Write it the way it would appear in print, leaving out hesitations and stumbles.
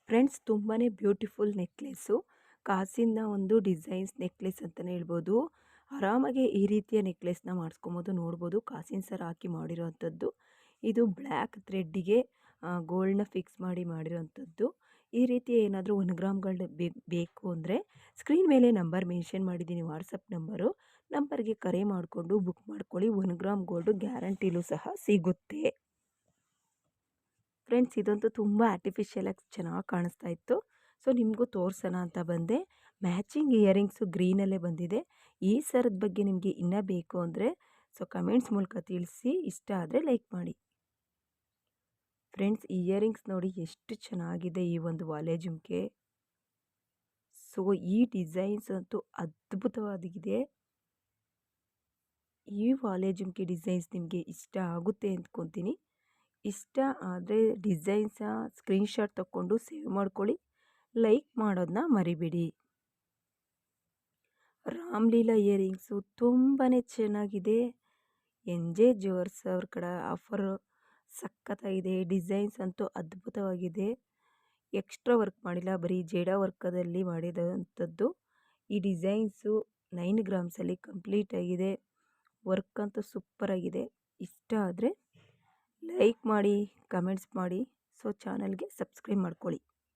Friends ತುಂಬಾ beautiful necklace. ಕಾಸಿನ ಒಂದು designs necklace ಅಂತಲೇ ಹೇಳ್ಬೋದು. ಆರಾಮಾಗಿ ಈ ರೀತಿಯ ನೆಕ್ಲೆಸ್ನ ಮಾಡಿಸ್ಕೊಬೋದು. ನೋಡ್ಬೋದು ಕಾಸಿನ ಸರ ಹಾಕಿ ಮಾಡಿರೋವಂಥದ್ದು. ಇದು ಬ್ಲ್ಯಾಕ್ ಥ್ರೆಡ್ಡಿಗೆ ಗೋಲ್ಡ್ನ ಫಿಕ್ಸ್ ಮಾಡಿ ಮಾಡಿರೋವಂಥದ್ದು. ಈ ರೀತಿ ಏನಾದರೂ 1 ಗ್ರಾಮ್ಗಳು ಬೇಕು ಅಂದರೆ ಸ್ಕ್ರೀನ್ ಮೇಲೆ ನಂಬರ್ ಮೆನ್ಷನ್ ಮಾಡಿದ್ದೀನಿ, ವಾಟ್ಸಪ್ ನಂಬರ್ಗೆ ಕರೆ ಮಾಡಿಕೊಂಡು ಬುಕ್ ಮಾಡ್ಕೊಳ್ಳಿ. 1 ಗ್ರಾಮ್ ಗೋಲ್ಡು ಗ್ಯಾರಂಟಿಲೂ ಸಹ ಸಿಗುತ್ತೆ. ಫ್ರೆಂಡ್ಸ್ ಇದಂತೂ ತುಂಬ ಆರ್ಟಿಫಿಷಿಯಲಾಗಿ ಚೆನ್ನಾಗಿ ಕಾಣಿಸ್ತಾ ಇತ್ತು. ಸೊ ನಿಮಗೂ ತೋರಿಸೋಣ ಅಂತ ಬಂದೆ. ಮ್ಯಾಚಿಂಗ್ ಇಯರಿಂಗ್ಸು ಗ್ರೀನಲ್ಲೇ ಬಂದಿದೆ. ಈ ಸರದ ಬಗ್ಗೆ ನಿಮಗೆ ಇನ್ನೂ ಬೇಕು ಅಂದರೆ ಕಮೆಂಟ್ಸ್ ಮೂಲಕ ತಿಳಿಸಿ. ಇಷ್ಟ ಆದರೆ ಲೈಕ್ ಮಾಡಿ. ಫ್ರೆಂಡ್ಸ್ ಇಯರಿಂಗ್ಸ್ ನೋಡಿ ಎಷ್ಟು ಚೆನ್ನಾಗಿದೆ ಈ ಒಂದು ವಾಲೆ ಜುಮ್ಕೆ. ಸೊ ಈ ಡಿಸೈನ್ಸ್ ಅಂತೂ ಅದ್ಭುತವಾಗಿದೆ. ಈ ವಾಲೆ ಜುಮ್ಕೆ ಡಿಸೈನ್ಸ್ ನಿಮಗೆ ಇಷ್ಟ ಆಗುತ್ತೆ ಅಂದ್ಕೊತೀನಿ. ಇಷ್ಟ ಆದರೆ ಡಿಸೈನ್ಸ ಸ್ಕ್ರೀನ್ಶಾಟ್ ತಗೊಂಡು ಸೇವ್ ಮಾಡ್ಕೊಳ್ಳಿ. ಲೈಕ್ ಮಾಡೋದನ್ನ ಮರಿಬೇಡಿ. ರಾಮ್ಲೀಲಾ ಇಯರಿಂಗ್ಸು ತುಂಬಾ ಚೆನ್ನಾಗಿದೆ. NJ ಜ್ಯುವೆಲ್ಸ್ ಅವ್ರ ಕಡೆ ಆಫರ್ ಸಖತ್ತಾಗಿದೆ. ಡಿಸೈನ್ಸ್ ಅಂತೂ ಅದ್ಭುತವಾಗಿದೆ. ಎಕ್ಸ್ಟ್ರಾ ವರ್ಕ್ ಮಾಡಿಲ್ಲ, ಬರೀ ಜೇಡ ವರ್ಕದಲ್ಲಿ ಮಾಡಿದಂಥದ್ದು. ಈ ಡಿಸೈನ್ಸು 9 ಗ್ರಾಮ್ಸಲ್ಲಿ ಕಂಪ್ಲೀಟ್ ಆಗಿದೆ. ವರ್ಕ್ ಅಂತೂ ಸೂಪರಾಗಿದೆ. ಇಷ್ಟ ಆದರೆ ಲೈಕ್ ಮಾಡಿ, ಕಮೆಂಟ್ಸ್ ಮಾಡಿ. ಚಾನಲ್ಗೆ ಸಬ್ಸ್ಕ್ರೈಬ್ ಮಾಡ್ಕೊಳ್ಳಿ.